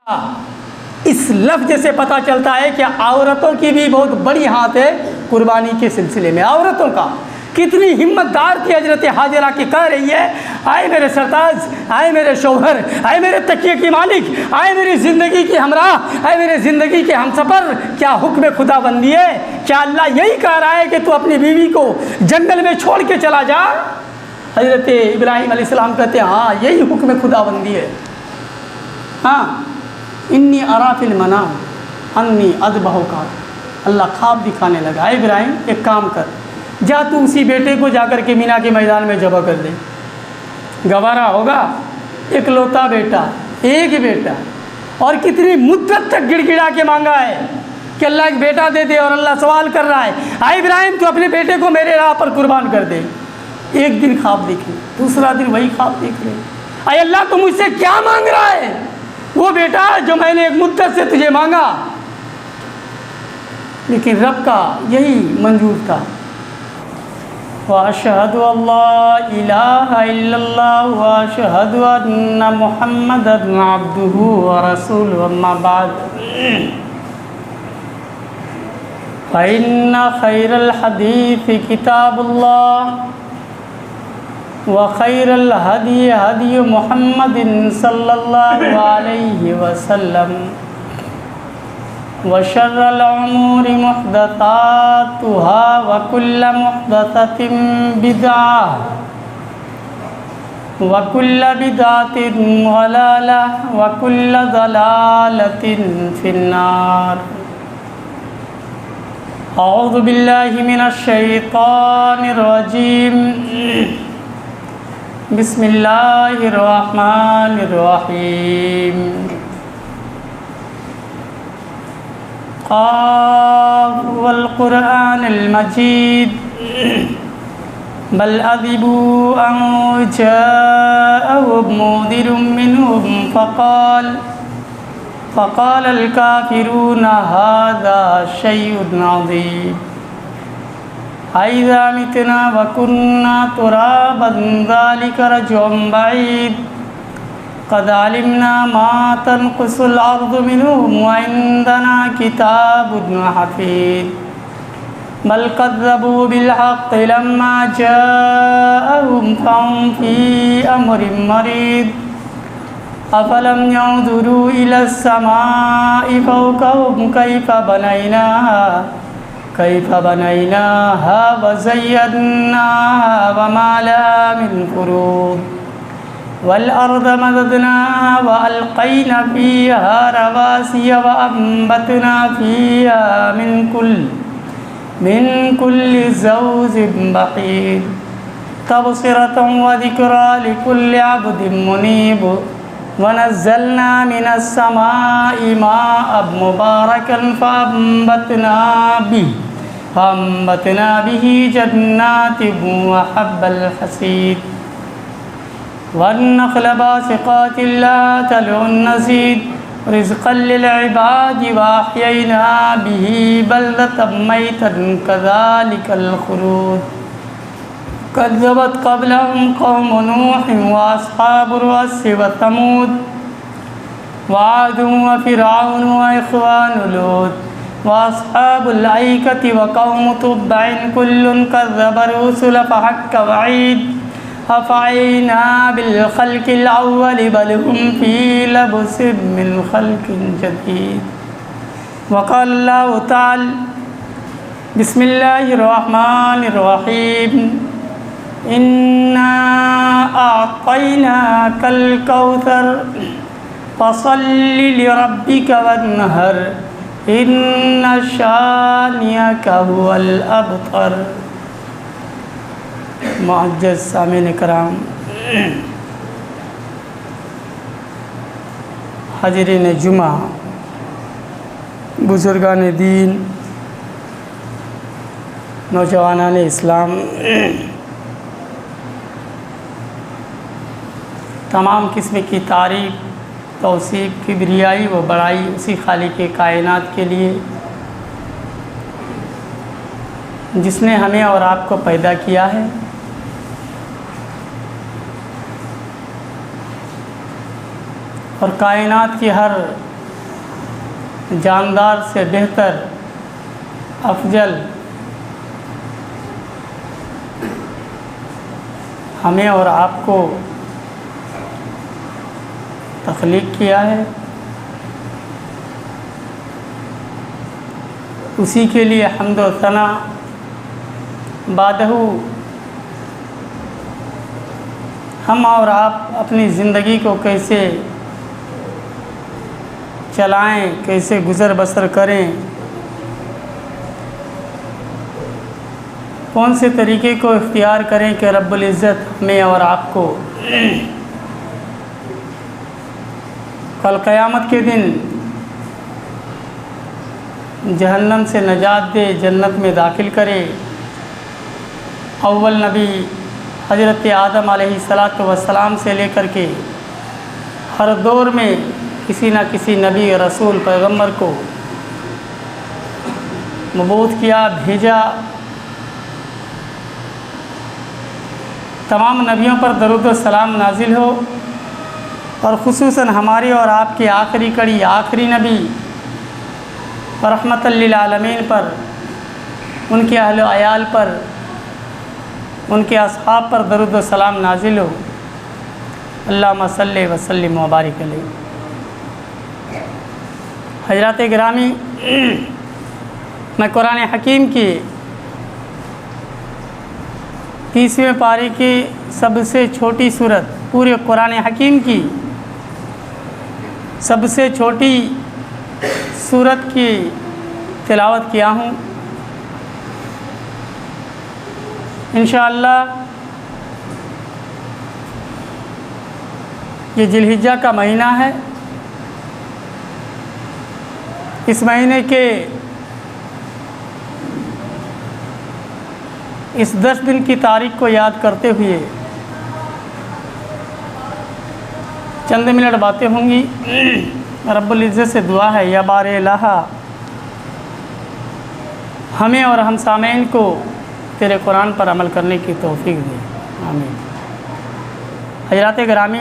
इस लफ्ज़ से पता चलता है कि औरतों की भी बहुत बड़ी हाथ है कुर्बानी के सिलसिले में। औरतों का कितनी हिम्मतदार थी हजरत हाजरा की, कह रही है आए मेरे सरताज, आए मेरे शौहर, आए मेरे तकिए की मालिक, आए मेरी ज़िंदगी की हमराह, आए मेरे ज़िंदगी के हमसफ़र, क्या हुक्म खुदा बंदी है? क्या अल्लाह यही कह रहा है कि तू अपनी बीवी को जंगल में छोड़ के चला जा? हजरत इब्राहीम अलैहिस्सलाम कहते हैं हाँ यही हुक्म खुदा बंदी है। हाँ, इन्नी अरा फिल मनाम अन्नी अज़बहुका, अल्लाह ख्वाब दिखाने लगा, इब्राहिम एक काम कर, जा तू उसी बेटे को जाकर के मीना के मैदान में ज़बह कर दे। गवारा होगा? इकलौता बेटा, एक ही बेटा, और कितनी मुद्दत तक गिड़गिड़ा के मांगा है कि अल्लाह एक बेटा दे दे, और अल्लाह सवाल कर रहा है आए इब्राहिम तू अपने बेटे को मेरे राह पर कुर्बान कर दे। एक दिन ख्वाब देखे, दूसरा दिन वही ख्वाब देख रहे, अरे अल्लाह तू मुझसे क्या मांग रहा है? वो बेटा जो मैंने एक मुद्दत से तुझे मांगा। लेकिन रब का यही मंजूर था। व अशहदु अल्ला इलाहा इल्लल्लाह व अशहदु अन्ना मुहम्मदन अब्दुहु व रसूलुहु, अम्मा बाद फ़इन्ना खैरल हदीस किताबुल्लाह व खैरल हदी हदी मुहम्मदिन सल्लल्लाहु अलैहि वसल्लम व शर्रल उमूरि मुहदसातुहा व कुल्ल मुहदसतिन बिदअह व कुल्ल बिदअतिन ज़लालह व कुल्ल ज़लालतिन फिन्नार। औज़ु बिल्लाहि मिनश शैतानिर रजीम। बिस्मिल्लाहिर रहमानिर रहीम। क़ाफ़ वल क़ुरआनिल मजीद बल अज़िबू अन जाअहुम मुन्ज़िरुम मिनहुम फ़क़ालल काफ़िरूना हाज़ा शैउन अज़ीम। अइज़ा मितना व कुन्ना तुराबन ज़ालिका रज्उन बईद क़द अलिमना मा तनक़ुसुल अर्ज़ु मिनहुम व इंदना किताबुन हफ़ीज़ बल कज़्ज़बू बिल हक़्क़ि लम्मा जाअहुम फ़हुम फ़ी अम्रिन मरीद अफ़लम यंज़ुरू इलस समाइ फ़ौक़हुम कैफ़ बनैनाहा व ज़य्यन्नाहा व मा लहा मिन फ़ुरूज वल अर्ज़ मददनाहा व अलक़ैना फ़ीहा रवासिय व अंबतना फ़ीहा मिन कुल्लि ज़ौजिन बहीज तबसिरतन व ज़िक्रा लिकुल्लि अब्दिन मुनीब व नज़्ज़लना मिनस समाइ माअन मुबारकन फ़अंबतना बिही जन्नातिन व हब्बल हसीद वन्नख़्ल बासिक़ातिन ला तलउन नज़ीद रिज़्क़न लिल इबादि व अह्यैना बिही बलदतन मैतन कज़ालिकल ख़ुरूज कज़्ज़बत क़ब्लहुम क़ौम नूह व अस्हाबुर रस्स व समूद व आद व फ़िरऔन व इख़वानु लूत व अस्हाबुल ऐकति व क़ौम तुब्बइन कुल्लुन कज़्ज़ब रुसुल फ़हक्क वईद अफ़अयना बिल ख़ल्क़िल अव्वल बल हुम फ़ी लब्सिन मिन ख़ल्क़िन जदीद। व क़ाल अल्लाहु तआला बिस्मिल्लाहिर रहमानिर रहीम इन्ना अअतैनाकल कौसर फसल्लि लिरब्बिका वन्हर इन्ना शानिअका हुवल अबतर। मुअज़्ज़ज़ सामीन कराम, हाज़िरीन जुमा, बुज़ुर्गान दीन, नौजवानान इस्लाम, तमाम किस्म की तारीफ़, तौसीफ़, किबरियाई व बड़ाई उसी खालिक़ कायनात के लिए जिसने हमें और आपको पैदा किया है और कायनात की हर जानदार से बेहतर अफजल हमें और आपको तख्लीक किया है, उसी के लिए हम्द व सना बादहू हम और आप अपनी ज़िंदगी को कैसे चलाएं, कैसे गुज़र बसर करें, कौन से तरीक़े को इख्तियार करें कि रब्बुल इज़्ज़त हमें और आपको कल क़यामत के दिन जहन्नम से नजात दे, जन्नत में दाखिल करे। अव्वल नबी हज़रत आदम अलैहिस्सलातु वस्सलाम से लेकर के हर दौर में किसी न किसी नबी रसूल पैगम्बर को मबूथ किया, भेजा। तमाम नबियों पर दरूद व सलाम नाजिल हो और ख़ुसूसन हमारी और आपकी आखिरी कड़ी, आखिरी नबी रहमतल लिल आलमीन पर, उनके अहल व अयाल पर, उनके असहाब पर दरूद व सलाम नाजिल हो। अल्लाहुम्मा सल्ली व सल्लिम व बारिक अलैहि। हज़रात गिरामी, मैं कुरान हकीम की 30वें पारे की सबसे छोटी सूरत, पूरे कुरान हकीम की सबसे छोटी सूरत की तिलावत किया हूँ। इंशाअल्लाह ये जिलहिज्जा का महीना है। इस महीने के इस 10 दिन की तारीख को याद करते हुए चंद मिनट बातें होंगी। रब्बुल इज़्ज़त से दुआ है, या बारे इलाहा हमें और हम सामईन को तेरे कुरान पर अमल करने की तौफीक दे, आमीन। हज़रात गिरामी,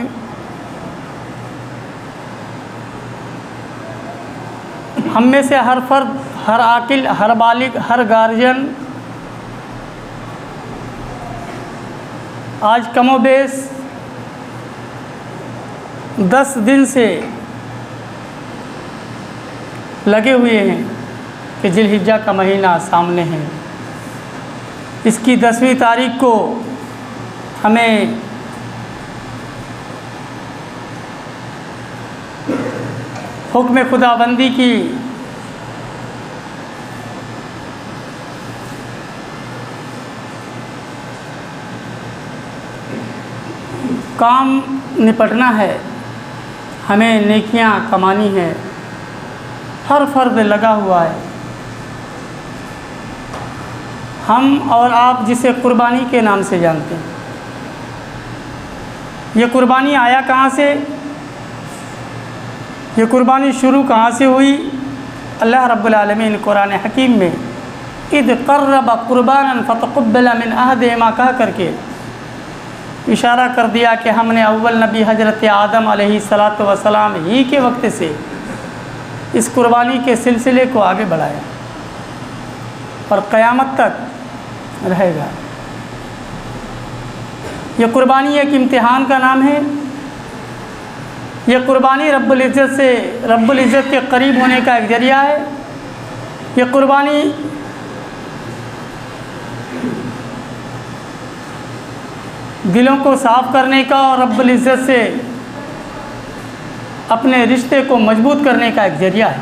हम में से हर फ़र्द, हर आकिल, हर बालिग, हर गार्जियन आज कमोबेश 10 दिन से लगे हुए हैं कि जिलहिज्जा का महीना सामने है। इसकी 10वीं तारीख को हमें हुक्म खुदाबंदी की काम निपटना है, हमें नेकियां कमानी है। हर फर्द लगा हुआ है। हम और आप जिसे कुर्बानी के नाम से जानते हैं, ये कुर्बानी आया कहाँ से, ये कुर्बानी शुरू कहाँ से हुई। अल्लाह रब्बुल आलमीन कुरान हकीम में इद क़र्रब क़ुरबानन फ़तक़ुब्बिल मिन अहदिहिमा कह करके इशारा कर दिया कि हमने अव्वल नबी हज़रत आदम अलैहिस्सलातु वस्सलाम ही के वक्त से इस कुर्बानी के सिलसिले को आगे बढ़ाया और क़यामत तक रहेगा। यह कुर्बानी एक इम्तिहान का नाम है। यह कुर्बानी रब्बुल इज़्ज़त के करीब होने का एक ज़रिया है। यह कुर्बानी दिलों को साफ़ करने का और रब्बुल इज़्ज़त से अपने रिश्ते को मजबूत करने का एक ज़रिया है।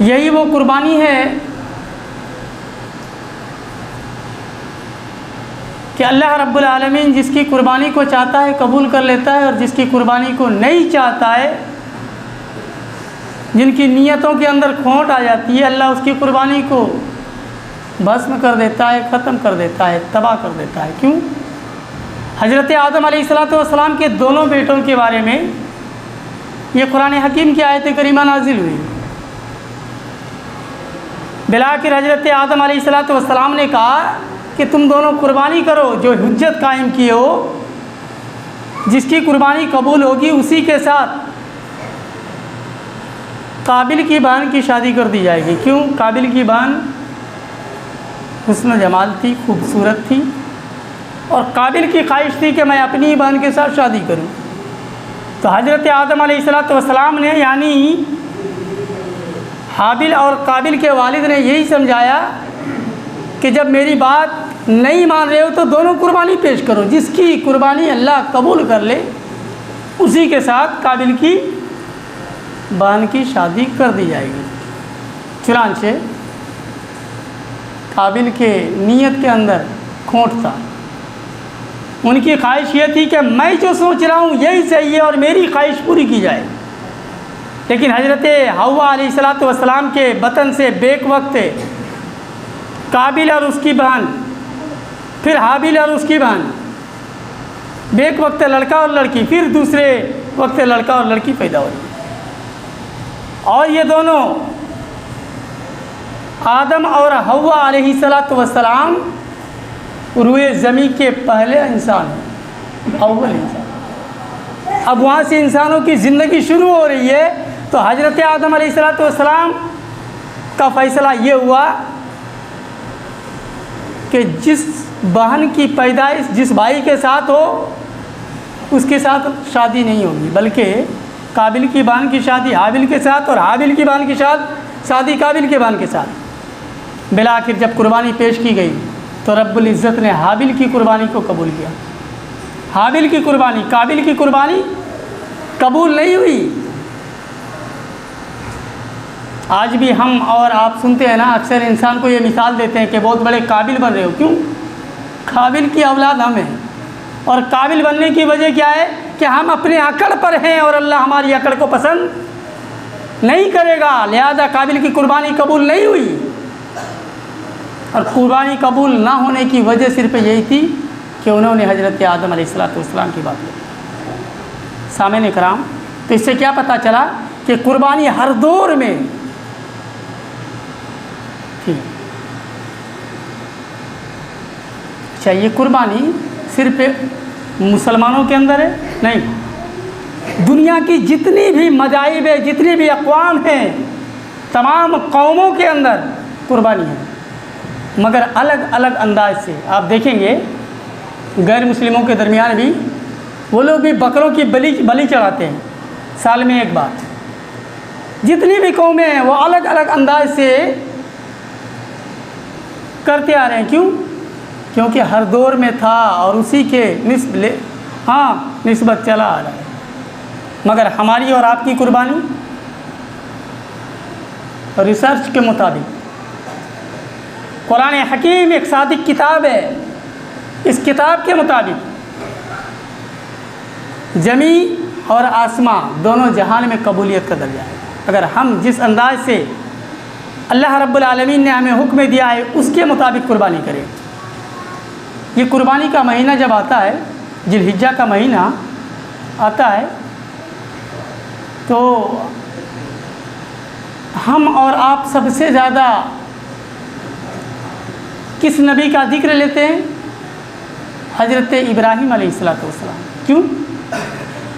यही वो कुर्बानी है कि अल्लाह रब्बुल आलमीन जिसकी कुर्बानी को चाहता है कबूल कर लेता है, और जिसकी कुर्बानी को नहीं चाहता है, जिनकी नीयतों के अंदर खोट आ जाती है, अल्लाह उसकी कुर्बानी को भस्म कर देता है, ख़त्म कर देता है, तबाह कर देता है। क्यों? हज़रत आदम अलैहिस्सलाम के दोनों बेटों के बारे में ये कुरान हकीम की आयत करीमा नाजिल हुई। बिलाखिर हज़रत आदम अलैहिस्सलाम ने कहा कि तुम दोनों कुर्बानी करो, जो हुज्जत कायम किए हो, जिसकी कुर्बानी कबूल होगी उसी के साथ काबिल की बहन की शादी कर दी जाएगी। क्यों? काबिल की बहन हुस्न जमाल थी, खूबसूरत थी, और काबिल की ख्वाहिश थी कि मैं अपनी बहन के साथ शादी करूं। तो हज़रत आदम अलैहिस्सलाम ने, यानी हाबिल और काबिल के वालिद ने यही समझाया कि जब मेरी बात नहीं मान रहे हो तो दोनों कुर्बानी पेश करो, जिसकी कुर्बानी अल्लाह कबूल कर ले उसी के साथ काबिल की बहन की शादी कर दी जाएगी। चुनांचे काबिल के नीयत के अंदर खोट था। उनकी ख्वाहिश ये थी कि मैं जो सोच रहा हूँ यही सही है और मेरी ख्वाहिश पूरी की जाए। लेकिन हज़रत हव्वा अलैहिस्सलाम के बतन से बेक वक्त काबिल और उसकी बहन, फिर हाबिल और उसकी बहन, बेक वक्त लड़का और लड़की, फिर दूसरे वक्त लड़का और लड़की पैदा हुई। और ये दोनों आदम और हव्वा अलैहिस्सलाम रुए ज़मीन के पहले इंसान हैं, अव्वल इंसान। अब वहाँ से इंसानों की ज़िंदगी शुरू हो रही है। तो हज़रत आदम अलैहिस्सलाम का फ़ैसला ये हुआ कि जिस बहन की पैदाइश जिस भाई के साथ हो उसके साथ शादी नहीं होगी, बल्कि काबिल की बहन की शादी हाबिल के साथ और हाबिल की बहन की शादी काबिल के बहन के साथ। बिला आखिर जब कुर्बानी पेश की गई तो रब्बुल इज़्ज़त ने हाबिल की कुर्बानी को कबूल किया। हाबिल की कुर्बानी, काबिल की कुर्बानी कबूल नहीं हुई। आज भी हम और आप सुनते हैं ना, अक्सर इंसान को ये मिसाल देते हैं कि बहुत बड़े काबिल बन रहे हो। क्यों? काबिल की औलाद हम हैं, और काबिल बनने की वजह क्या है कि हम अपने अकड़ पर हैं और अल्लाह हमारी अकड़ को पसंद नहीं करेगा, लिहाजा काबिल की कुर्बानी कबूल नहीं हुई। और कुर्बानी कबूल ना होने की वजह सिर्फ यही थी कि उन्होंने हज़रत आदम अलैहिस्सलाम की बात की। सामने कराम, तो इससे क्या पता चला कि कुर्बानी हर दौर में थी। अच्छा, ये कुर्बानी सिर्फ मुसलमानों के अंदर है? नहीं, दुनिया की जितनी भी मज़ाहिब है, जितनी भी अक़वाम हैं, तमाम कौमों के अंदर कुर्बानी है, मगर अलग अलग अंदाज से। आप देखेंगे गैर मुस्लिमों के दरमियान भी वो लोग भी बकरों की बलि चढ़ाते हैं साल में एक बार। जितनी भी कौमें हैं वो अलग अलग अंदाज से करते आ रहे हैं। क्यों? क्योंकि हर दौर में था और उसी के निस्बत चला आ रहा है। मगर हमारी और आपकी कुर्बानी रिसर्च के मुताबिक, कुरान हकीम एक सादिक किताब है, इस किताब के मुताबिक ज़मी और आसमां दोनों जहान में कबूलियत का दर्जा है। अगर हम जिस अंदाज से अल्लाह रब्बुल आलमीन ने हमें हुक्म दिया है उसके मुताबिक कुर्बानी करें। ये कुर्बानी का महीना जब आता है, जिलहिज्जा का महीना आता है, तो हम और आप सबसे ज़्यादा किस नबी का जिक्र लेते हैं? हज़रत इब्राहीम अलैहिस्सलाम। क्यों?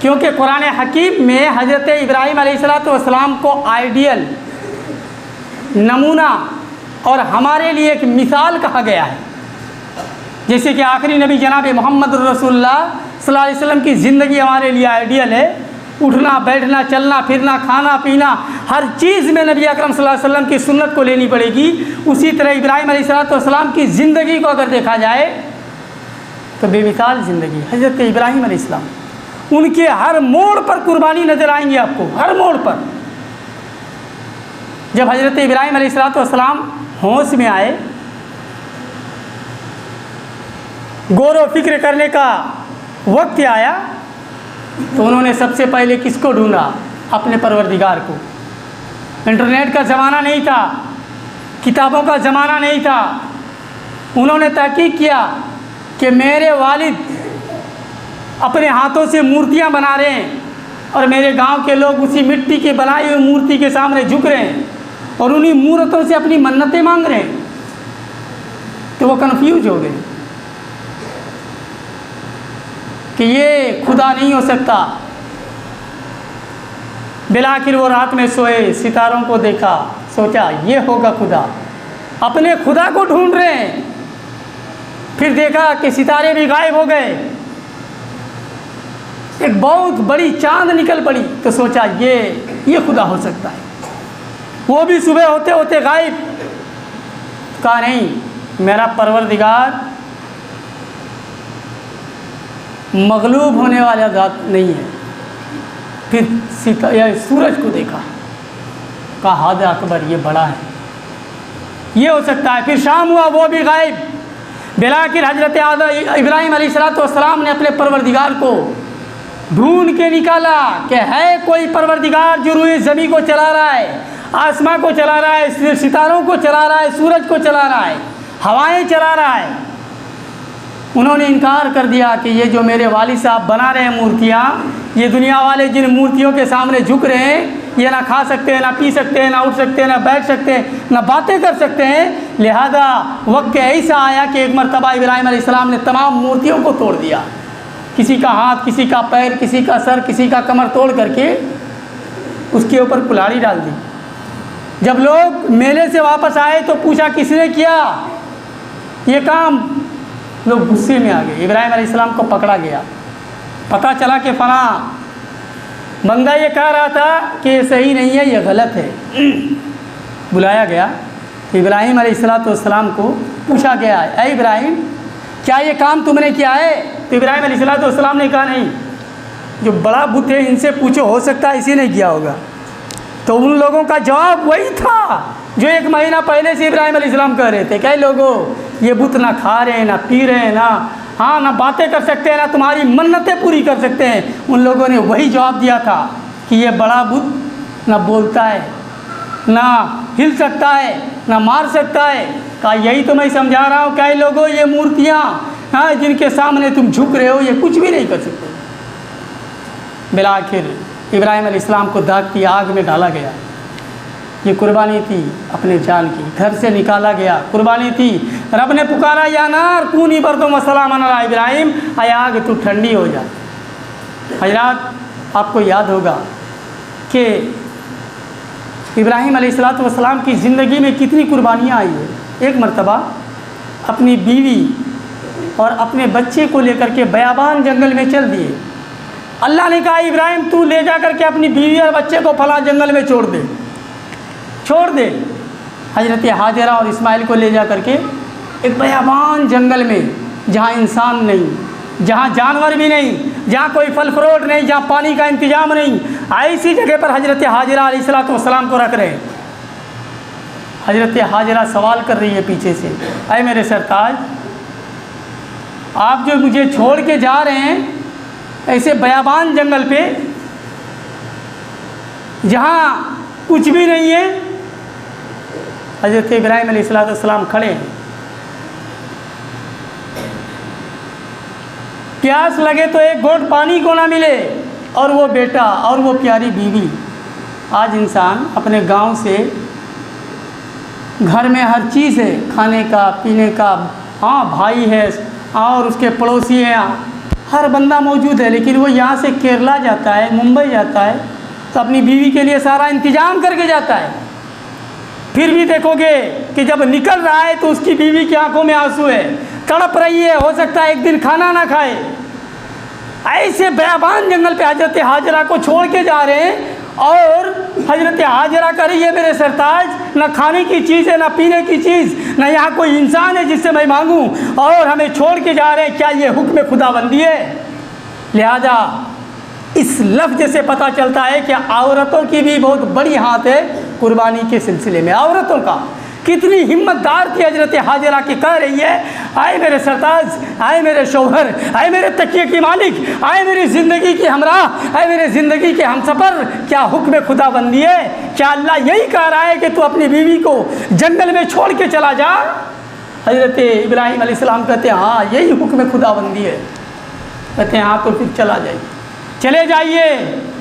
क्योंकि कुरान हकीम में हज़रत इब्राहीम अलैहिस्सलाम को आइडियल, नमूना और हमारे लिए एक मिसाल कहा गया है। जैसे कि आखिरी नबी जनाब मोहम्मद रसूलुल्लाह सल्लल्लाहु अलैहि वसल्लम की ज़िंदगी हमारे लिए आइडियल है। उठना बैठना, चलना फिरना, खाना पीना, हर चीज़ में नबी अकरम सल्लल्लाहु अलैहि वसल्लम की सुन्नत को लेनी पड़ेगी। उसी तरह इब्राहीम अलैहिस्सलाम की ज़िंदगी को अगर देखा जाए तो बेमिसाल ज़िंदगी। हज़रत इब्राहीम अलैहिस्सलाम, उनके हर मोड़ पर कुर्बानी नज़र आएंगी आपको, हर मोड़ पर। जब हज़रत इब्राहीम अलैहिस्सलाम होश में आए, गौर व फिक्र करने का वक्त आया, तो उन्होंने सबसे पहले किसको ढूंढा? अपने परवरदिगार को। इंटरनेट का ज़माना नहीं था, किताबों का ज़माना नहीं था। उन्होंने तहकीक किया कि मेरे वालिद अपने हाथों से मूर्तियां बना रहे हैं और मेरे गांव के लोग उसी मिट्टी की बनाई हुई मूर्ति के सामने झुक रहे हैं और उन्हीं मूर्तों से अपनी मन्नतें मांग रहे हैं। तो वो कन्फ्यूज हो गए कि ये खुदा नहीं हो सकता, बिलाखिर वो रात में सोए, सितारों को देखा, सोचा ये होगा खुदा, अपने खुदा को ढूंढ रहे हैं। फिर देखा कि सितारे भी गायब हो गए, एक बहुत बड़ी चांद निकल पड़ी, तो सोचा ये खुदा हो सकता है। वो भी सुबह होते होते गायब। कहा नहीं, मेरा परवरदिगार मगलूब होने वाला ज़ात नहीं है। फिर या सूरज को देखा, कहा हाद अकबर, ये बड़ा है, ये हो सकता है। फिर शाम हुआ, वो भी गायब। बिलाखिर हजरत इब्राहिम अलैहिस्सलाम ने अपने परवरदिगार को ढूंढ के निकाला कि है कोई परवरदिगार जो रूए ज़मीन को चला रहा है, आसमां को चला रहा है, सितारों को चला रहा है, सूरज को चला रहा है, हवाएं चला रहा है। उन्होंने इनकार कर दिया कि ये जो मेरे वालिद साहब बना रहे हैं मूर्तियाँ, ये दुनिया वाले जिन मूर्तियों के सामने झुक रहे हैं, ये ना खा सकते हैं, ना पी सकते हैं, ना उठ सकते हैं, ना बैठ सकते हैं, ना बातें कर सकते हैं। लिहाजा वक्त ऐसा आया कि एक मरतबा इब्राहिम अलैहिस्सलाम ने तमाम मूर्तियों को तोड़ दिया, किसी का हाथ, किसी का पैर, किसी का सर, किसी का कमर तोड़ करके उसके ऊपर कुल्हाड़ी डाल दी। जब लोग मेले से वापस आए तो पूछा किसने किया ये काम, लोग गुस्से में आ गए। इब्राहिम अलैहिस्सलाम को पकड़ा गया, पता चला कि फला बंदा ये कह रहा था कि ये सही नहीं है, ये गलत है। बुलाया गया, इब्राहिम अलैहिस्सलाम को पूछा गया, ऐ इब्राहिम क्या ये काम तुमने किया है? तो इब्राहिम अलैहिस्सलाम ने कहा नहीं, जो बड़ा बुत है इनसे पूछो, हो सकता है इसी ने किया होगा। तो उन लोगों का जवाब वही था जो एक महीना पहले से इब्राहिम अलैहिस्सलाम कह रहे थे, कई लोगों ये बुत ना खा रहे हैं, ना पी रहे हैं, ना बातें कर सकते हैं, ना तुम्हारी मन्नतें पूरी कर सकते हैं। उन लोगों ने वही जवाब दिया था कि ये बड़ा बुत ना बोलता है, ना हिल सकता है, ना मार सकता है। कहा यही तो मैं समझा रहा हूँ, कई लोगों ये मूर्तियाँ जिनके सामने तुम झुक रहे हो, ये कुछ भी नहीं कर सकते। बिलाखिर इब्राहिम अलैहिस्सलाम को दागती आग में डाला गया। ये कुर्बानी थी अपने जान की, घर से निकाला गया, कुर्बानी थी। रब ने पुकारा, या नार कूनी बर्दो मसलामन अला इब्राहिम, आय आग तू ठंडी हो जा। हजरात, आपको याद होगा कि इब्राहिम अलैहिस्सलाम की ज़िंदगी में कितनी कुर्बानियाँ आई है। एक मरतबा अपनी बीवी और अपने बच्चे को लेकर के बयाबान जंगल में चल दिए। अल्लाह ने कहा, इब्राहिम तू ले जा करके अपनी बीवी और बच्चे को फला जंगल में छोड़ दे। हजरत हाजरा और इस्माइल को ले जा करके एक बयाबान जंगल में, जहाँ इंसान नहीं, जहाँ जानवर भी नहीं, जहाँ कोई फल फ्रूट नहीं, जहाँ पानी का इंतजाम नहीं, ऐसी जगह पर हजरत हाजरा अलैहिस्सलाम को रख रहे हैं। हजरत हाजरा सवाल कर रही है पीछे से, अय मेरे सरताज, आप जो मुझे छोड़ के जा रहे हैं ऐसे बयाबान जंगल पे, जहाँ कुछ भी नहीं है। हजरत इब्राहिम अलैहिस्सलाम खड़े हैं, प्यास लगे तो एक घोंट पानी को ना मिले, और वो बेटा और वो प्यारी बीवी। आज इंसान अपने गांव से, घर में हर चीज़ है, खाने का, पीने का, भाई है और उसके पड़ोसी हैं, हर बंदा मौजूद है, लेकिन वो यहाँ से केरला जाता है, मुंबई जाता है, तो अपनी बीवी के लिए सारा इंतजाम करके जाता है। फिर भी देखोगे कि जब निकल रहा है तो उसकी बीवी की आंखों में आंसू है, तड़प रही है, हो सकता है एक दिन खाना ना खाए। ऐसे बयाबान जंगल पे हजरत हाजरा को छोड़ के जा रहे हैं, और हजरत हाजरा कह रही है, मेरे सरताज, ना खाने की चीज़ है, ना पीने की चीज़, ना यहाँ कोई इंसान है जिससे मैं मांगूँ, और हमें छोड़ के जा रहे हैं, क्या ये हुक्म खुदाबंदी है? लिहाजा इस लफ्ज़ से पता चलता है कि औरतों की भी बहुत बड़ी हाथ है कुर्बानी के सिलसिले में। औरतों का कितनी हिम्मतदार थी हजरत हाजरा की, कह रही है, आए मेरे सरताज, आए मेरे शौहर, आए मेरे तकिए की मालिक, आए मेरी ज़िंदगी की हमराह, आए मेरे ज़िंदगी के हमसफ़र, क्या हुक्म खुदाबंदी है? क्या अल्लाह यही कह रहा है कि तू अपनी बीवी को जंगल में छोड़ के चला जा? हजरत इब्राहिम अलैहिस्सलाम कहते हैं, हाँ यही हुक्म खुदाबंदी है। कहते हैं, हाँ तो फिर चले जाइए।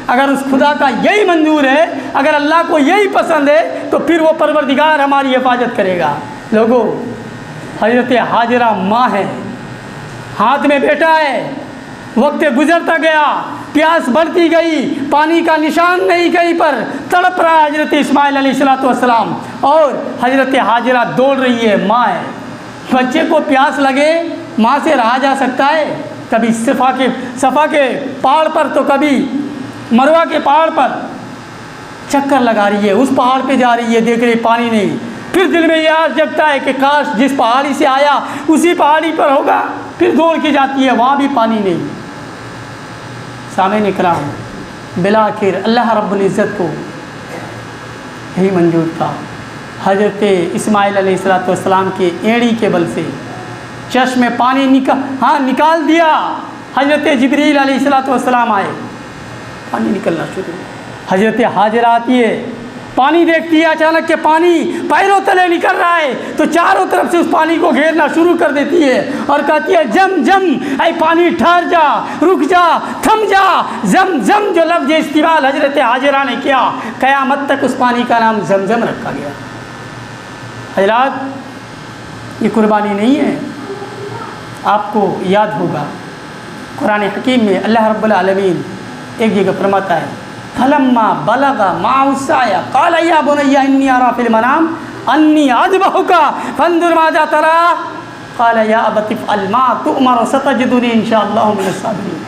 अगर उस खुदा का यही मंजूर है, अगर अल्लाह को यही पसंद है, तो फिर वो परवरदिगार हमारी हिफाजत करेगा। लोगों, हजरत हाजरा माँ है, हाथ में बेटा है, वक्त गुजरता गया, प्यास बढ़ती गई, पानी का निशान नहीं कहीं पर, तड़प रहा है हज़रत इस्माइल अलैहिस्सलाम और हज़रत हाजरा दौड़ रही है। माँ है, बच्चे को प्यास लगे, माँ से रहा जा सकता है? कभी सफ़ा के पहाड़ पर तो कभी मरवा के पहाड़ पर चक्कर लगा रही है, उस पहाड़ पे जा रही है, देख रही पानी नहीं। फिर दिल में यह आस जगता है कि काश जिस पहाड़ी से आया उसी पहाड़ी पर होगा। फिर दौड़ के जाती है, वहाँ भी पानी नहीं। सामईन इकराम, बिला आखिर अल्लाह रब्बुल इज़्ज़त को यही मंजूर था, हज़रत इस्माइल अलैहिस्सलाम के एड़ी के बल से चश्मे पानी निकाल दिया। हज़रत जिब्रील अलैहिस्सलाम आए, पानी निकलना शुरू। हज़रत हाजरा आती है, पानी देखती है, अचानक के पानी पैरों तले निकल रहा है, तो चारों तरफ से उस पानी को घेरना शुरू कर देती है और कहती है जम जम, ऐ पानी ठहर जा, रुक जा, थम जा। जम जम जो लफ्ज़ इस्तेमाल हज़रत हाजरा ने किया, क़यामत तक उस पानी का नाम जमजम रखा गया। हज़रात, ये कुर्बानी नहीं है। आपको याद होगा कुरान हकीम में अल्लाह रब्बुल आलमीन एक जगह फरमाता है, फलम्मा बलगा माउसाया क़ाला या बुनय्या इन्नी अरा फ़िल मनाम अन्नी अज़बहुका फंज़ुर माज़ा तरा क़ाला या अबति फ़अल मा तुअमर सतजिदुनी इंशाअल्लाहु मिनस साबिरीन।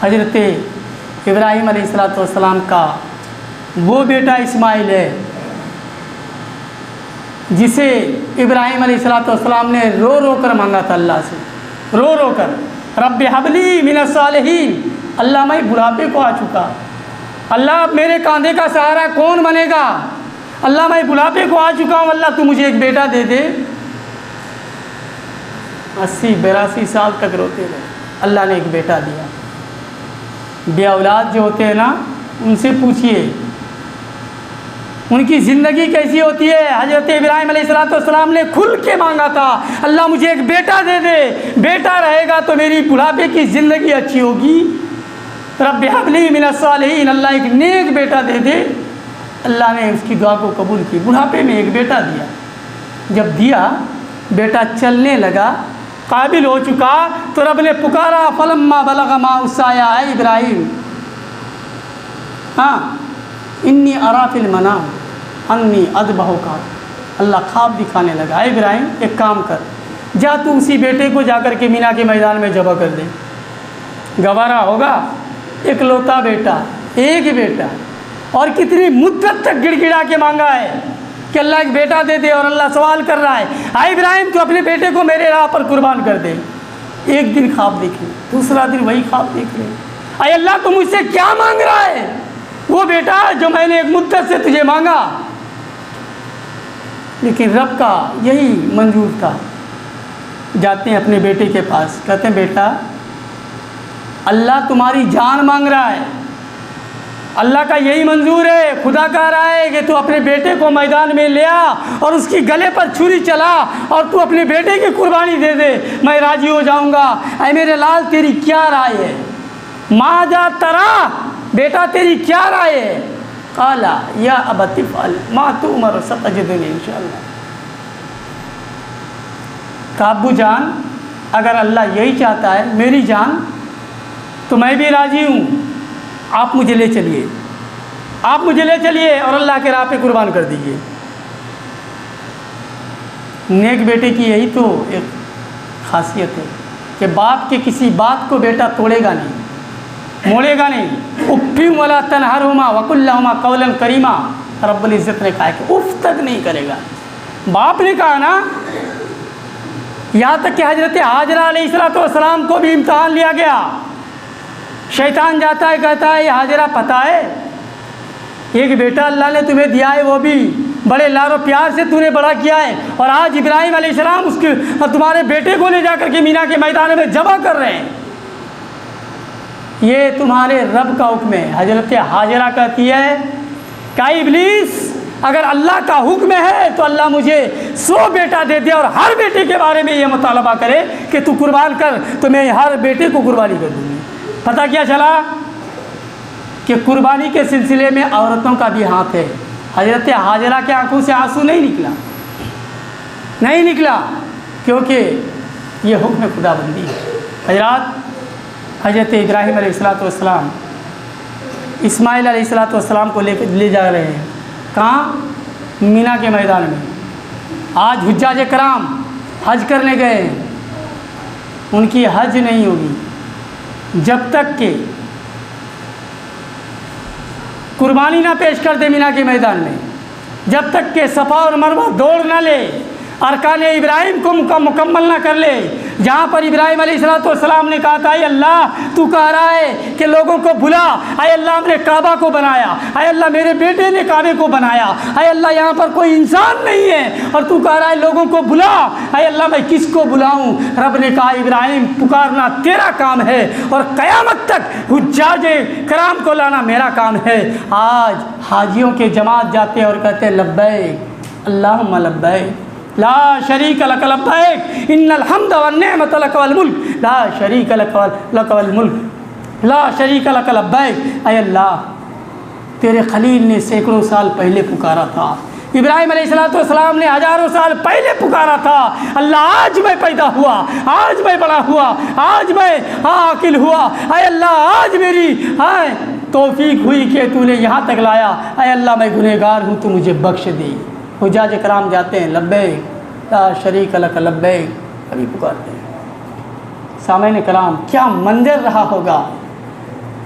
हज़रत इब्राहीम अलैहिस्सलाम का वो बेटा इस्माइल है जिसे इब्राहीम अलैहिस्सलाम ने रो रो कर मांगा था अल्लाह से, रो रो कर, रब्बि हबली मिनस सालिहीन। अल्लाह, मैं बुढ़ापे को आ चुका, अल्लाह मेरे कांधे का सहारा कौन बनेगा? अल्लाह, मैं बुढ़ापे को आ चुका हूँ, अल्लाह तू मुझे एक बेटा दे दे। 80-82 साल तक रोते रहे, अल्लाह ने एक बेटा दिया। बे औलाद जो होते हैं ना, उनसे पूछिए उनकी ज़िंदगी कैसी होती है। हज़रत इब्राहीम अलैहिस्सलाम ने खुल के मांगा था, अल्लाह मुझे एक बेटा दे दे, बेटा रहेगा तो मेरी बुढ़ापे की ज़िंदगी अच्छी होगी। रब्बि हबली मिनस सालिहीन, अल्लाह एक नेक बेटा दे दे। अल्लाह ने उसकी दुआ को कबूल की, बुढ़ापे में एक बेटा दिया। जब दिया, बेटा चलने लगा, काबिल हो चुका, तो रब ने पुकारा, फलम्मा बलगा माउसाया ऐ इब्राहीम, हाँ इन्नी अरा फ़िल मनाम अन्नी अज़बहुका। अल्लाह ख्वाब दिखाने लगा, ऐ इब्राहीम एक काम कर, जा तू उसी बेटे को जाकर के मीना के मैदान में ज़बह कर दे। गवारा होगा? इकलौता बेटा, एक ही बेटा, और कितनी मुद्दत तक गिड़गिड़ा के मांगा है कि अल्लाह एक बेटा दे दे, और अल्लाह सवाल कर रहा है, ऐ इब्राहीम तू अपने बेटे को मेरे राह पर कुर्बान कर दे। एक दिन ख्वाब देखे, दूसरा दिन वही ख्वाब देख रहे, ऐ अल्लाह तू मुझसे क्या मांग रहा है? वो बेटा जो मैंने एक मुद्दत से तुझे मांगा। लेकिन रब का यही मंजूर था। जाते हैं अपने बेटे के पास, कहते हैं बेटा अल्लाह तुम्हारी जान मांग रहा है, अल्लाह का यही मंजूर है, खुदा कह रहा है कि तू अपने बेटे को मैदान में ले आ और उसकी गले पर छुरी चला और तू अपने बेटे की कुर्बानी दे दे, मैं राजी हो जाऊंगा। ऐ मेरे लाल तेरी क्या राय है? माज़ा तरा, बेटा तेरी क्या राय है? काला या अबति फ़अल मा तुअमर सतजिदुनी इंशाअल्लाह। काबू जान, अगर अल्लाह यही चाहता है मेरी जान, तो मैं भी राज़ी हूँ, आप मुझे ले चलिए, आप मुझे ले चलिए और अल्लाह के राह पे कुर्बान कर दीजिए। नेक बेटे की यही तो एक खासियत है कि बाप के किसी बात को बेटा तोड़ेगा नहीं, मोड़ेगा नहीं। उफ़्फ़िन वला तनहरहुमा वक़ुल लहुमा क़ौलन करीमा। रब्बुल इज़्ज़त ने कहा कि उफ़ तक नहीं करेगा। बाप ने कहा ना, यहाँ तक कि हज़रत हाजरा अलैहिस्सलाम को भी इम्तिहान लिया गया। शैतान जाता है, कहता है हाजरा पता है एक बेटा अल्लाह ने तुम्हें दिया है, वो भी बड़े लारो प्यार से तूने बड़ा किया है, और आज इब्राहीम अलैहिस्सलाम उसके तुम्हारे बेटे को ले जाकर के मीना के मैदान में जबह कर रहे हैं, ये तुम्हारे रब का हुक्म है। हज़रत हाजरा कहती है क्या इब्लीस, अगर अल्लाह का हुक्म है तो अल्लाह मुझे 100 बेटा दे दे और हर बेटे के बारे में ये मुतालबा करे कि तू कुर्बान कर, तो मैं हर बेटे को कुर्बानी कर दूँगी। पता क्या चला कि कुर्बानी के सिलसिले में औरतों का भी हाथ है। हज़रत हाजरा के आंखों से आंसू नहीं निकला, क्योंकि ये हुक्म खुदाबंदी है। हज़रात, हज़रत इब्राहीम अलैहिस्सलाम इस्माइल अलैहिस्सलाम को ले जा रहे हैं। कहाँ? मीना के मैदान में। आज हुज्जाज कराम हज करने गए हैं, उनकी हज नहीं होगी जब तक कि कुर्बानी ना पेश कर दे मीना के मैदान में, जब तक के सफ़ा और मरवा दौड़ ना ले, अरकान इब्राहिम को मुकम्मल ना कर ले। जहाँ पर इब्राहिम अलैहिस्सलाम ने कहा था, अय अल्लाह तू कह रहा है कि लोगों को बुला, अय अल्लाह हमने काबा को बनाया, अय अल्लाह मेरे बेटे ने काबे को बनाया, अय अल्लाह यहाँ पर कोई इंसान नहीं है और तू कह रहा है लोगों को बुला, अय अल्लाह मैं किसको बुलाऊँ? रब ने कहा इब्राहिम पुकारना तेरा काम है और क़यामत तक हुज्जाज कराम को लाना मेरा काम है। आज हाजियों के जमात जाते हैं और कहते हैं लब्बैक अल्लाहुम्मा लब्बैक ला शरीक लक लब्बैक इन्नल हम्द वन निअमत लक वल मुल्क ला शरीक लक वल मुल्क ला शरीक लक लब्बैक। अय अल्लाह तेरे खलील ने सैकड़ों साल पहले पुकारा था, इब्राहिम अलैहिस्सलाम ने हज़ारों साल पहले पुकारा था, अल्लाह आज मैं पैदा हुआ, आज मैं बड़ा हुआ, आज मैं आकिल हुआ, अय अल्लाह आज मेरी तौफीक हुई कि तूने यहाँ तक लाया, अय अल्लाह मैं गुनहगार हूँ तू मुझे बख्श दे। हुज्जाज कराम जाते हैं लब्बैक ला शरीक लक लब्बैक, अभी पुकारते हैं। सामईन कराम क्या मंजर रहा होगा।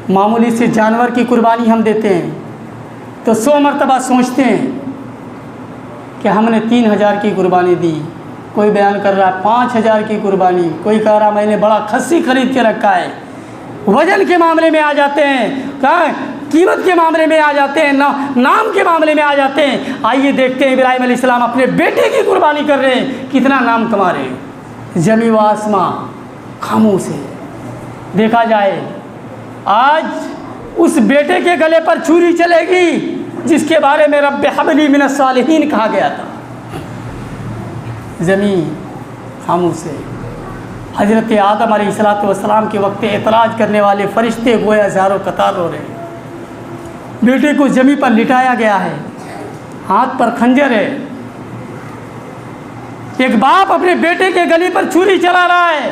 मामूली से जानवर की कुर्बानी हम देते हैं तो 100 मरतबा सोचते हैं कि हमने 3000 की कुर्बानी दी, कोई बयान कर रहा है 5000 की कुर्बानी, कोई कह रहा मैंने बड़ा खस्सी खरीद के रखा है। वज़न के मामले में आ जाते हैं, कहाँ कीमत के मामले में आ जाते हैं, नाम के मामले में आ जाते हैं। आइए देखते हैं इब्राहिम अलैहिस्सलाम अपने बेटे की कुर्बानी कर रहे हैं, कितना नाम कमा रहे हैं। ज़मी व आसमां खामोश है। देखा जाए आज उस बेटे के गले पर छुरी चलेगी जिसके बारे में रब्बे हबली मिनस सालिहीन कहा गया था। ज़मीन खामोश है। हज़रत आदम अलैहिस्सलाम के वक्त एतराज़ करने वाले फरिश्ते गोया हज़ारों कतार रो रहे हैं। बेटे को ज़मीन पर लिटाया गया है, हाथ पर खंजर है। एक बाप अपने बेटे के गले पर छुरी चला रहा है।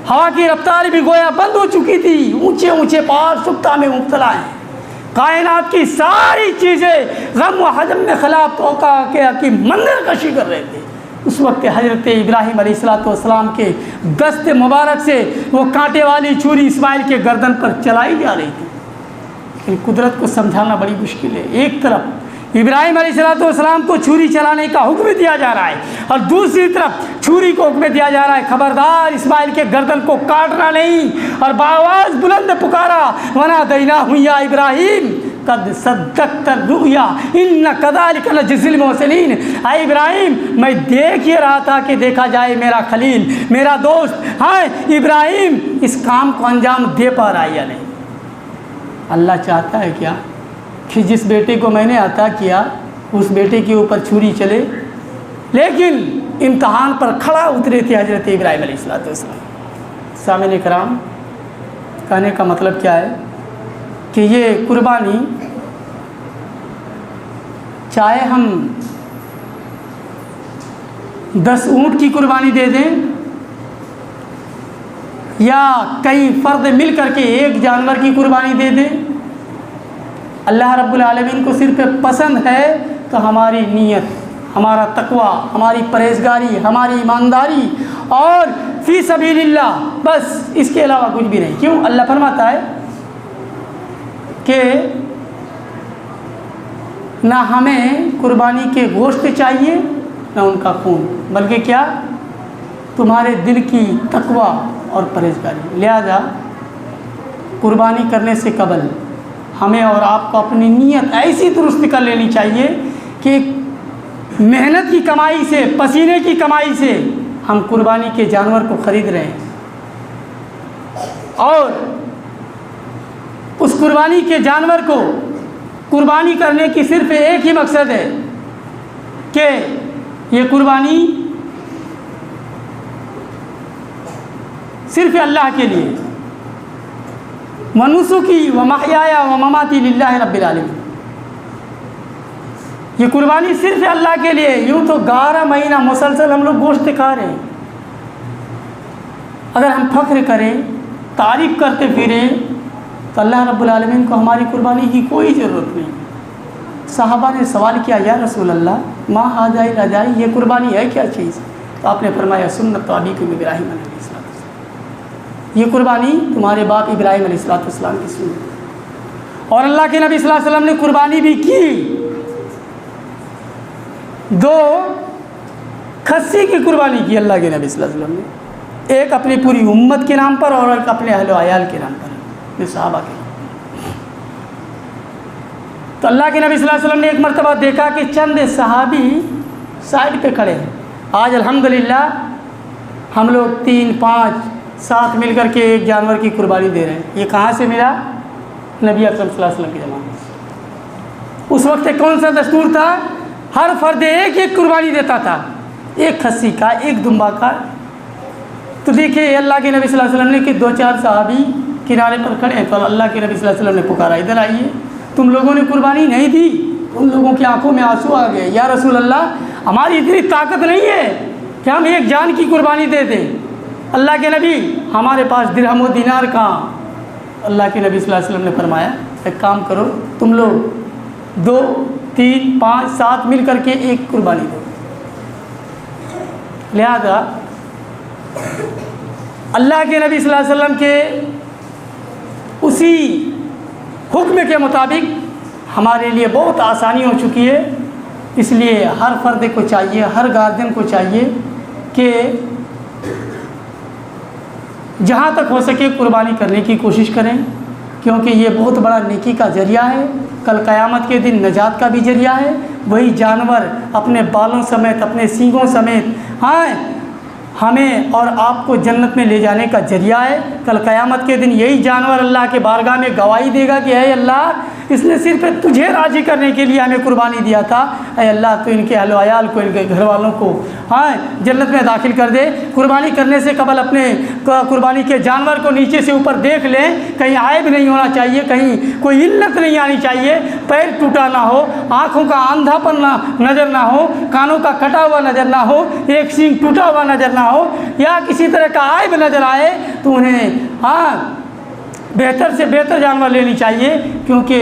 हवा की रफ्तार भी गोया बंद हो चुकी थी, ऊंचे ऊंचे पहाड़ सुप्ता में मुब्तला हैं। कायनात की सारी चीज़ें गम व हज़म में खिलाफ तोका की मंदिर कशी कर रहे थे। उस वक्त हज़रत इब्राहीम अलैहिस्सलाम के दस्त मुबारक से वो कांटे वाली छुरी इस्माइल के गर्दन पर चलाई जा रही थी। लेकिन कुदरत को समझाना बड़ी मुश्किल है। एक तरफ इब्राहीम अलैहिस्सलाम को छुरी चलाने का हुक्म दिया जा रहा है और दूसरी तरफ छुरी को हुक्म दिया जा रहा है खबरदार इस्माइल के गर्दन को काटना नहीं। और बावाज़ बुलंद पुकारा वना दैना हुआ इब्राहीम कद सद्दक़्त रुया इन्ना कज़ालिक नजज़िल मोहसिनीन। आए इब्राहिम मैं देख ये रहा था कि देखा जाए मेरा खलील मेरा दोस्त हाँ इब्राहिम इस काम को अंजाम दे पा रहा है या नहीं। अल्लाह चाहता है क्या कि जिस बेटे को मैंने अता किया उस बेटे के ऊपर छुरी चले, लेकिन इम्तहान पर खड़ा उतरे थे हज़रत इब्राहीम अलैहिस्सलाम। सामईन कराम कहने का मतलब क्या है कि ये कुर्बानी चाहे हम 10 ऊँट की कुर्बानी दे दें या कई फ़र्द मिल करके एक जानवर की कुर्बानी दे दें, अल्लाह रब्बुल आलमीन को सिर्फ पसंद है तो हमारी नीयत, हमारा तकवा, हमारी परहेज़गारी, हमारी ईमानदारी और फ़ी सबीलिल्लाह, बस इसके अलावा कुछ भी नहीं। क्यों? अल्लाह फरमाता है कि ना हमें कुर्बानी के गोश्त चाहिए ना उनका खून, बल्कि क्या तुम्हारे दिल की तकवा और परहेज़गारी। लिहाजा कुर्बानी करने से कबल हमें और आपको अपनी नीयत ऐसी दुरुस्त कर लेनी चाहिए कि मेहनत की कमाई से, पसीने की कमाई से हम कुर्बानी के जानवर को ख़रीद रहे हैं और उस कुर्बानी के जानवर को कुर्बानी करने की सिर्फ एक ही मकसद है कि ये कुर्बानी सिर्फ अल्लाह के लिए, वनुसुकी व महयाया व ममाती लिल्लाहि रब्बिल आलमीन। ये कुर्बानी सिर्फ अल्लाह के लिए। यूँ तो 11 महीना मुसलसल हम लोग गोश्त खा रहे हैं, अगर हम फ़ख्र करें, तारीफ़ करते फिरें, तो अल्लाह रब्बुल आलमीन को हमारी कुर्बानी की कोई ज़रूरत नहीं। सहाबा ने सवाल किया, या रसूल अल्लाह माँ हाजाई रजाई, ये कुर्बानी है क्या चीज़? तो आपने फरमाया सुन्नत अबीकुम इब्राहीम अलैहिस्सलाम, ये कुर्बानी तुम्हारे बाप इब्राहीम अलैहिस्सलाम की सुन्नत। और अल्लाह के नबी सल्लल्लाहु अलैहि वसल्लम ने कुर्बानी भी की, 2 खस्सी की कुर्बानी की अल्लाह के नबी सल्लल्लाहु अलैहि वसल्लम ने, एक अपनी पूरी उम्मत के नाम पर और एक अपने अहल अयाल के नाम पर, सहाबा के। तो अल्लाह के नबी सल्लल्लाहु अलैहि वसल्लम ने एक मरतबा देखा कि चंद सहाबी साइड पे खड़े हैं। आज अल्हम्दुलिल्लाह हम लोग 3, 5, 7 मिल कर के एक जानवर की कुर्बानी दे रहे हैं। ये कहाँ से मिला? नबी अकरम सल्लल्लाहु अलैहि वसल्लम के ज़माने से। उस वक्त कौन सा दस्तूर था? हर फर्द एक कुर्बानी देता था, एक खस्सी का, एक दुम्बा का। तो देखिए अल्लाह के नबी सल्लल्लाहु अलैहि वसल्लम ने कि 2-4 सहाबी किनारे पर खड़े हैं, तो अल्लाह के नबी सल्लल्लाहु अलैहि वसल्लम ने पुकारा, इधर आइए, तुम लोगों ने कुर्बानी नहीं दी। उन लोगों की आंखों में आंसू आ गए, या रसूल अल्लाह, हमारी इतनी ताकत नहीं है कि हम एक जान की कुर्बानी दे दें। अल्लाह के नबी, हमारे पास दिरहम व दीनार कहाँ? अल्लाह के नबी सल्लल्लाहु अलैहि वसल्लम ने फरमाया, एक काम करो, तुम लोग 2, 3, 5, 7 मिल करके एक कुर्बानी दो। लिहाजा अल्लाह के नबी सल्लल्लाहु अलैहि वसल्लम के उसी हुक्म के मुताबिक हमारे लिए बहुत आसानी हो चुकी है। इसलिए हर फ़र्द को चाहिए, हर गार्जियन को चाहिए कि जहाँ तक हो सके कुर्बानी करने की कोशिश करें, क्योंकि ये बहुत बड़ा नेकी का ज़रिया है, कल क़यामत के दिन नजात का भी ज़रिया है। वही जानवर अपने बालों समेत, अपने सींगों समेत, हाँ, हमें और आपको जन्नत में ले जाने का ज़रिया है। कल क़यामत के दिन यही जानवर अल्लाह के बारगाह में गवाही देगा कि है अल्लाह, इसने सिर्फ तुझे राज़ी करने के लिए हमें कुर्बानी दिया था। ऐ अल्लाह, तो इनके अहल अयाल को, इनके घर वालों को, हाँ, जन्नत में दाखिल कर दे। कुर्बानी करने से कबल अपने कुर्बानी के जानवर को नीचे से ऊपर देख लें, कहीं आयब नहीं होना चाहिए, कहीं कोई इल्लत नहीं आनी चाहिए, पैर टूटा ना हो, आँखों का अंधापन ना नज़र ना हो, कानों का कटा हुआ नज़र ना हो, एक सींग टूटा हुआ नज़र ना हो, या किसी तरह का आयब नज़र आए तो उन्हें, हाँ, बेहतर से बेहतर जानवर लेनी चाहिए। क्योंकि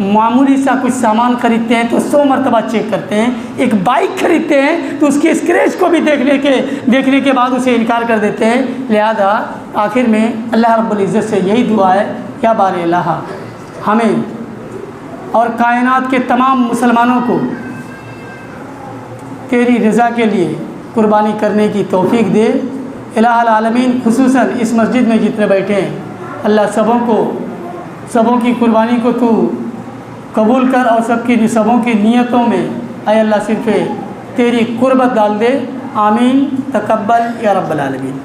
मामूली सा कुछ सामान खरीदते हैं तो 100 मरतबा चेक करते हैं, एक बाइक खरीदते हैं तो उसके स्क्रैच को भी देखने के बाद उसे इनकार कर देते हैं। लिहाजा आखिर में अल्लाह रब्बुल इज़्ज़त से यही दुआ है, या बारे अल्लाह हमें और कायनात के तमाम मुसलमानों को तेरी रज़ा के लिए कुर्बानी करने की तौफीक दे। इलाहुल आलमीन, खुसूसन इस मस्जिद में जितने बैठे हैं, अल्लाह सबों की कुर्बानी को तू कबूल कर और सबों की नीयतों में ऐ अल्लाह सिर्फ़ तेरी कुर्बत डाल दे। आमीन, तकब्बल या रब्बल आलमीन।